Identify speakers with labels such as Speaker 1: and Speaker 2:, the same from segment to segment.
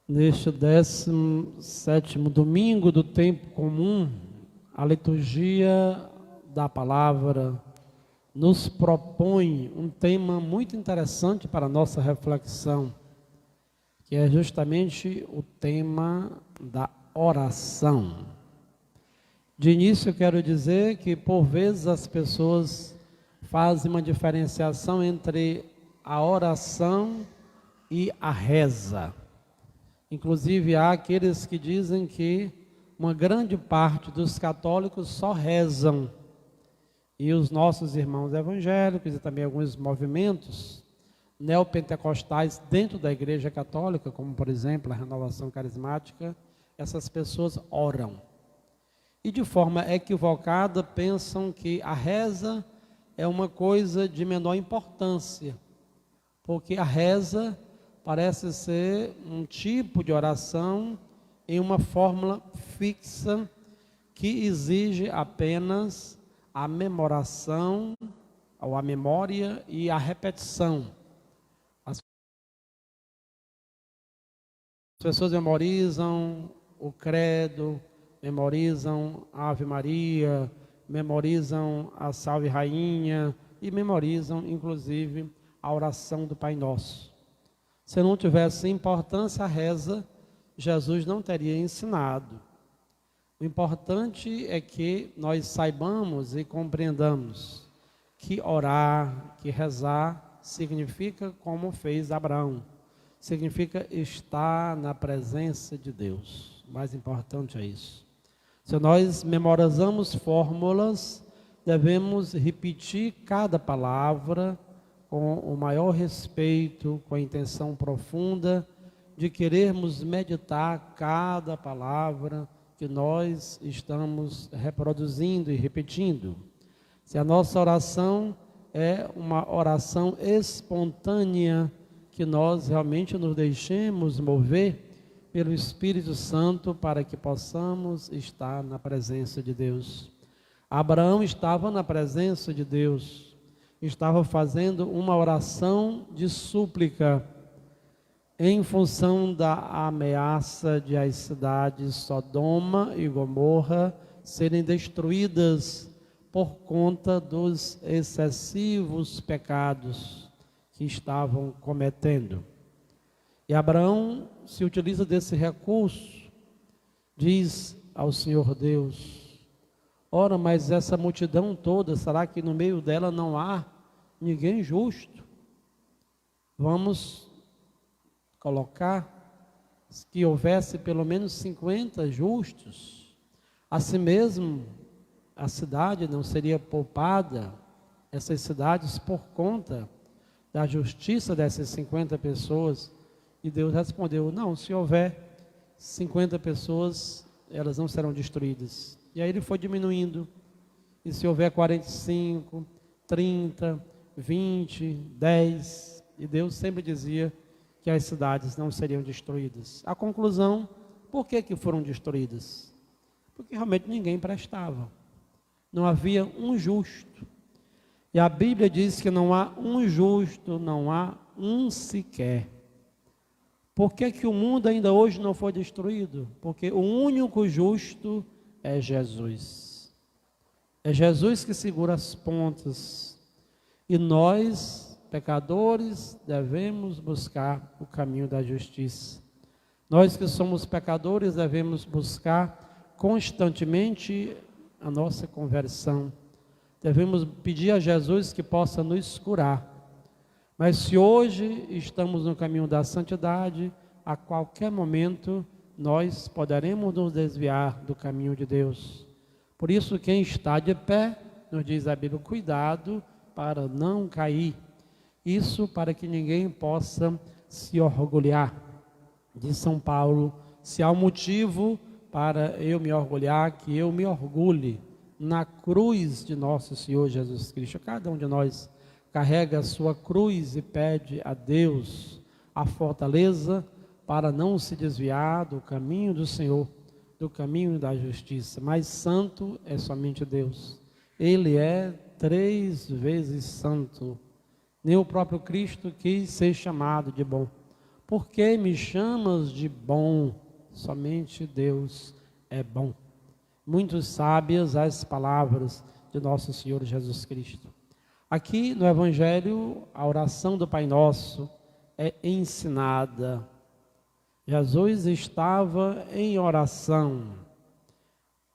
Speaker 1: Neste 17º domingo do tempo comum, a liturgia da palavra nos propõe um tema muito interessante para a nossa reflexão, que é justamente o tema da oração. De início eu quero dizer que por vezes as pessoas fazem uma diferenciação entre a oração e a reza. Inclusive há aqueles que dizem que uma grande parte dos católicos só rezam. E os nossos irmãos evangélicos e também alguns movimentos neopentecostais dentro da Igreja Católica, como por exemplo a Renovação Carismática, essas pessoas oram. E de forma equivocada pensam que a reza é uma coisa de menor importância, porque a reza parece ser um tipo de oração em uma fórmula fixa que exige apenas a memoração, ou a memória e a repetição. As pessoas memorizam o credo, memorizam a Ave Maria, memorizam a Salve Rainha e memorizam inclusive a oração do Pai Nosso. Se não tivesse importância a reza, Jesus não teria ensinado. O importante é que nós saibamos e compreendamos que orar, que rezar, significa como fez Abraão. Significa estar na presença de Deus. O mais importante é isso. Se nós memorizamos fórmulas, devemos repetir cada palavra com o maior respeito, com a intenção profunda de querermos meditar cada palavra que nós estamos reproduzindo e repetindo. Se a nossa oração é uma oração espontânea, que nós realmente nos deixemos mover pelo Espírito Santo para que possamos estar na presença de Deus. Abraão estava na presença de Deus, estava fazendo uma oração de súplica em função da ameaça de as cidades Sodoma e Gomorra serem destruídas por conta dos excessivos pecados que estavam cometendo. E Abraão se utiliza desse recurso, diz ao Senhor Deus: ora, mas essa multidão toda, será que no meio dela não há ninguém justo? Vamos colocar que houvesse pelo menos 50 justos. Assim mesmo, a cidade não seria poupada, essas cidades, por conta da justiça dessas 50 pessoas. E Deus respondeu: não, se houver 50 pessoas, elas não serão destruídas. E aí ele foi diminuindo. E se houver 45, 30, 20, 10, e Deus sempre dizia que as cidades não seriam destruídas. A conclusão, por que foram destruídas? Porque realmente ninguém prestava. Não havia um justo. E a Bíblia diz que não há um justo, não há um sequer. Por que o mundo ainda hoje não foi destruído? Porque o único justo é Jesus. É Jesus que segura as pontas. E nós, pecadores, devemos buscar o caminho da justiça. Nós que somos pecadores devemos buscar constantemente a nossa conversão. Devemos pedir a Jesus que possa nos curar. Mas se hoje estamos no caminho da santidade, a qualquer momento nós poderemos nos desviar do caminho de Deus. Por isso, quem está de pé, nos diz a Bíblia, cuidado para não cair. Isso para que ninguém possa se orgulhar. Diz São Paulo: se há um motivo para eu me orgulhar, que eu me orgulhe na cruz de nosso Senhor Jesus Cristo. Cada um de nós carrega a sua cruz e pede a Deus a fortaleza para não se desviar do caminho do Senhor, do caminho da justiça. Mas santo é somente Deus. Ele é 3 vezes santo. Nem o próprio Cristo quis ser chamado de bom. Por que me chamas de bom? Somente Deus é bom. Muito sábias as palavras de nosso Senhor Jesus Cristo. Aqui no Evangelho, a oração do Pai Nosso é ensinada. Jesus estava em oração.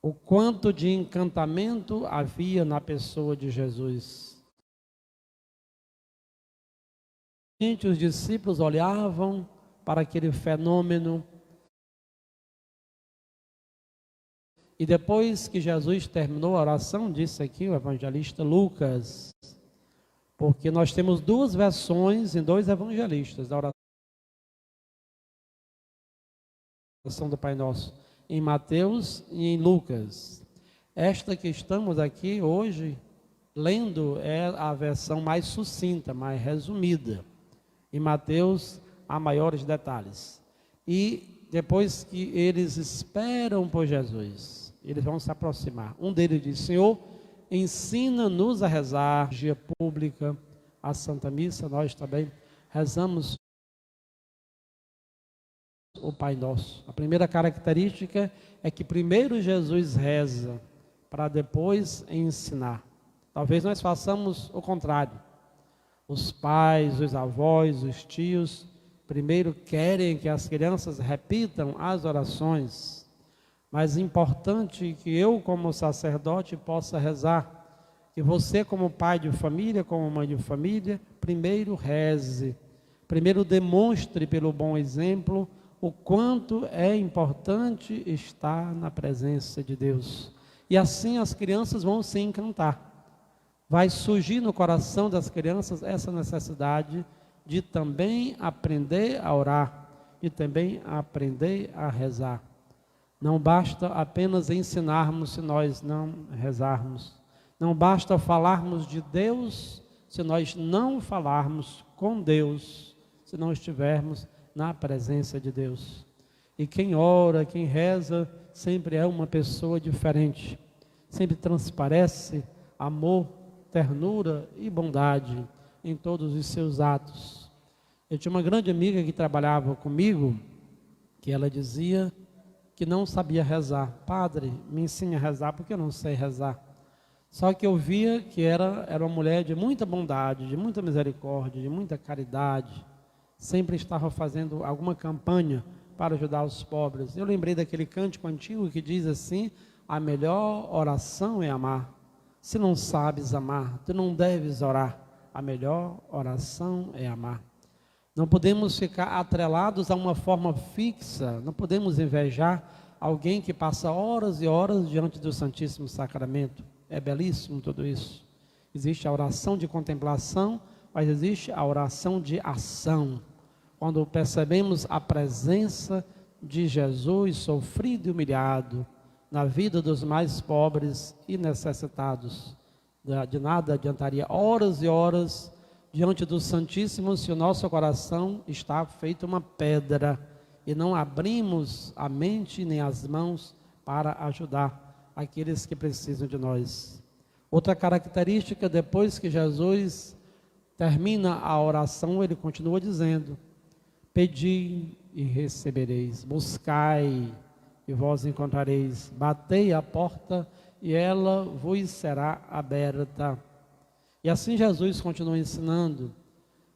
Speaker 1: O quanto de encantamento havia na pessoa de Jesus. Os discípulos olhavam para aquele fenômeno. E depois que Jesus terminou a oração, disse aqui o evangelista Lucas, porque nós temos duas versões em dois evangelistas da oração do Pai Nosso, em Mateus e em Lucas. Esta que estamos aqui hoje lendo é a versão mais sucinta, mais resumida. Em Mateus há maiores detalhes. E depois que eles esperam por Jesus, eles vão se aproximar. Um deles diz: Senhor, ensina-nos a rezar, dia pública, a Santa Missa. Nós também rezamos o Pai Nosso. A primeira característica é que primeiro Jesus reza, para depois ensinar. Talvez nós façamos o contrário. Os pais, os avós, os tios, primeiro querem que as crianças repitam as orações. Mas é importante que eu, como sacerdote, possa rezar. Que você, como pai de família, como mãe de família, primeiro reze. Primeiro demonstre pelo bom exemplo o quanto é importante estar na presença de Deus. E assim as crianças vão se encantar. Vai surgir no coração das crianças essa necessidade de também aprender a orar, e também aprender a rezar. Não basta apenas ensinarmos se nós não rezarmos. Não basta falarmos de Deus se nós não falarmos com Deus, se não estivermos na presença de Deus. E quem ora, quem reza, sempre é uma pessoa diferente. Sempre transparece amor, ternura e bondade em todos os seus atos. Eu tinha uma grande amiga que trabalhava comigo, que ela dizia que não sabia rezar. Padre, me ensine a rezar, porque eu não sei rezar. Só que eu via que era uma mulher de muita bondade, de muita misericórdia, de muita caridade. Sempre estava fazendo alguma campanha para ajudar os pobres. Eu lembrei daquele cântico antigo que diz assim: a melhor oração é amar. Se não sabes amar, tu não deves orar. A melhor oração é amar. Não podemos ficar atrelados a uma forma fixa, não podemos invejar alguém que passa horas e horas diante do Santíssimo Sacramento. É belíssimo tudo isso. Existe a oração de contemplação, mas existe a oração de ação. Quando percebemos a presença de Jesus sofrido e humilhado na vida dos mais pobres e necessitados. De nada adiantaria horas e horas diante do Santíssimo se o nosso coração está feito uma pedra e não abrimos a mente nem as mãos para ajudar aqueles que precisam de nós. Outra característica, depois que Jesus termina a oração, ele continua dizendo: pedi e recebereis, buscai e vós encontrareis, batei a porta e ela vos será aberta. E assim Jesus continua ensinando.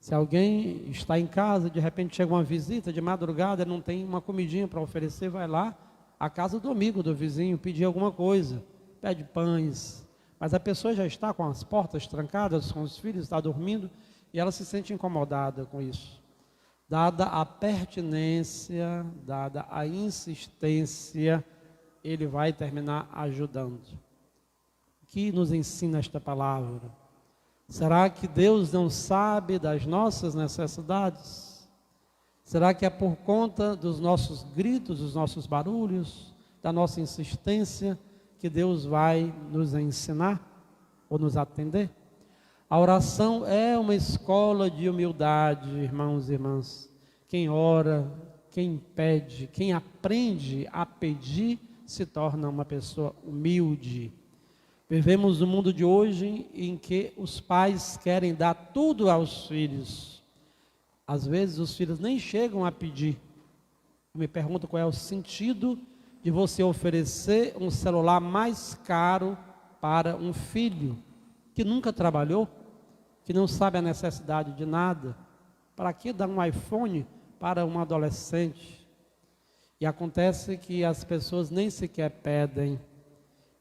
Speaker 1: Se alguém está em casa, de repente chega uma visita de madrugada, não tem uma comidinha para oferecer, vai lá à casa do amigo, do vizinho, pedir alguma coisa, pede pães. Mas a pessoa já está com as portas trancadas, com os filhos, está dormindo, e ela se sente incomodada com isso. Dada a pertinência, dada a insistência, ele vai terminar ajudando. O que nos ensina esta palavra? Será que Deus não sabe das nossas necessidades? Será que é por conta dos nossos gritos, dos nossos barulhos, da nossa insistência, que Deus vai nos ensinar ou nos atender? A oração é uma escola de humildade, irmãos e irmãs. Quem ora, quem pede, quem aprende a pedir, se torna uma pessoa humilde. Vivemos no mundo de hoje em que os pais querem dar tudo aos filhos. Às vezes os filhos nem chegam a pedir. Eu me pergunto qual é o sentido de você oferecer um celular mais caro para um filho que nunca trabalhou, que não sabe a necessidade de nada. Para que dar um iPhone para um adolescente? E acontece que as pessoas nem sequer pedem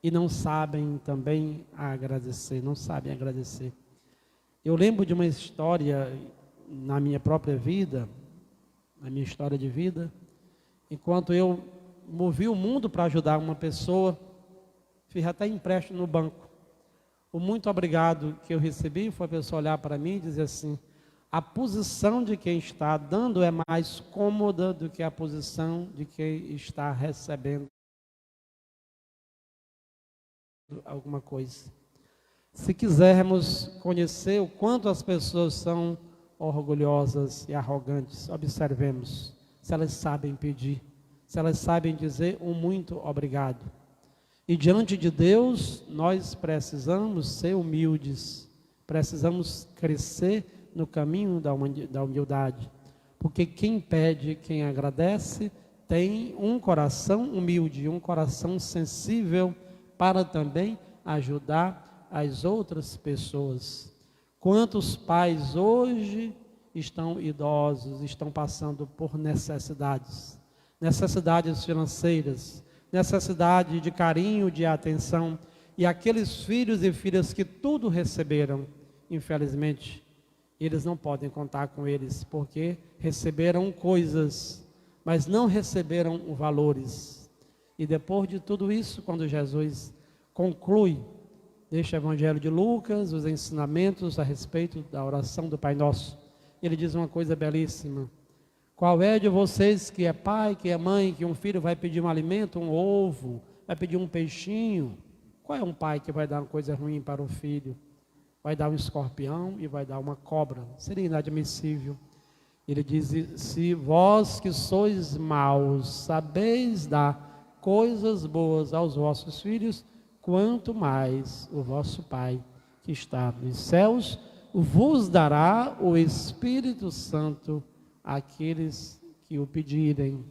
Speaker 1: e não sabem também agradecer, não sabem agradecer. Eu lembro de uma história na minha própria vida, na minha história de vida, enquanto eu movi o mundo para ajudar uma pessoa, fiz até empréstimo no banco. O muito obrigado que eu recebi foi a pessoa olhar para mim e dizer assim: a posição de quem está dando é mais cômoda do que a posição de quem está recebendo alguma coisa. Se quisermos conhecer o quanto as pessoas são orgulhosas e arrogantes, observemos se elas sabem pedir, se elas sabem dizer um muito obrigado. E diante de Deus, nós precisamos ser humildes, precisamos crescer no caminho da humildade, porque quem pede, quem agradece, tem um coração humilde, um coração sensível para também ajudar as outras pessoas. Quantos pais hoje estão idosos, estão passando por necessidades financeiras, necessidade de carinho, de atenção, e aqueles filhos e filhas que tudo receberam, infelizmente, eles não podem contar com eles, porque receberam coisas, mas não receberam valores. E depois de tudo isso, quando Jesus conclui, deixa o Evangelho de Lucas, os ensinamentos a respeito da oração do Pai Nosso, ele diz uma coisa belíssima: qual é de vocês que é pai, que é mãe, que um filho vai pedir um alimento, um ovo, vai pedir um peixinho? Qual é um pai que vai dar uma coisa ruim para o filho? Vai dar um escorpião e vai dar uma cobra? Seria inadmissível. Ele diz: se vós que sois maus sabeis dar coisas boas aos vossos filhos, quanto mais o vosso Pai que está nos céus vos dará o Espírito Santo àqueles que o pedirem.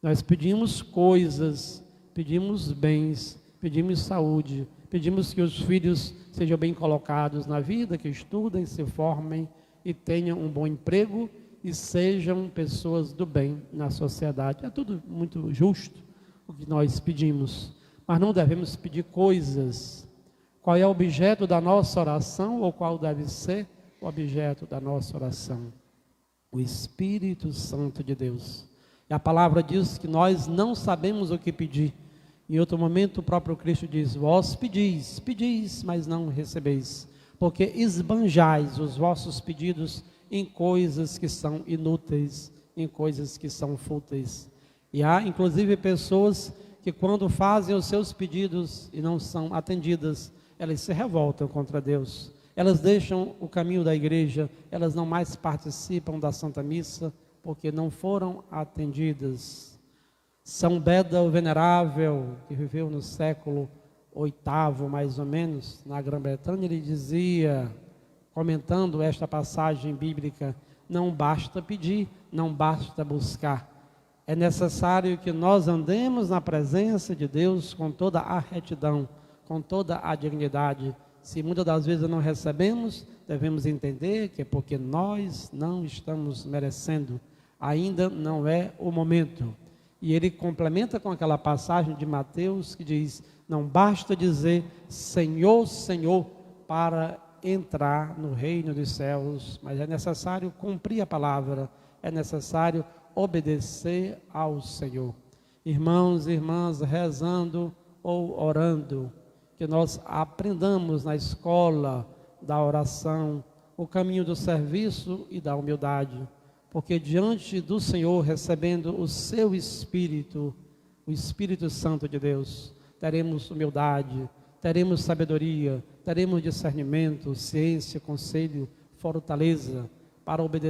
Speaker 1: Nós pedimos coisas, pedimos bens, pedimos saúde, pedimos que os filhos sejam bem colocados na vida, que estudem, se formem e tenham um bom emprego e sejam pessoas do bem na sociedade. É tudo muito justo o que nós pedimos, mas não devemos pedir coisas. Qual é o objeto da nossa oração, ou qual deve ser o objeto da nossa oração? O Espírito Santo de Deus. E a palavra diz que nós não sabemos o que pedir. Em outro momento o próprio Cristo diz: vós pedis, mas não recebeis, porque esbanjais os vossos pedidos em coisas que são inúteis, em coisas que são fúteis. E há inclusive pessoas que quando fazem os seus pedidos e não são atendidas, elas se revoltam contra Deus, elas deixam o caminho da igreja, elas não mais participam da Santa Missa, porque não foram atendidas. São Beda, o Venerável, que viveu no século VIII, mais ou menos, na Grã-Bretanha, ele dizia, comentando esta passagem bíblica: não basta pedir, não basta buscar, é necessário que nós andemos na presença de Deus com toda a retidão, com toda a dignidade. Se muitas das vezes não recebemos, devemos entender que é porque nós não estamos merecendo, ainda não é o momento. E ele complementa com aquela passagem de Mateus que diz: não basta dizer Senhor, Senhor, para entrar no reino dos céus, mas é necessário cumprir a palavra, é necessário obedecer ao Senhor. Irmãos e irmãs, rezando ou orando, que nós aprendamos na escola da oração o caminho do serviço e da humildade, porque diante do Senhor, recebendo o seu Espírito, o Espírito Santo de Deus, teremos humildade, teremos sabedoria, teremos discernimento, ciência, conselho, fortaleza para obedecer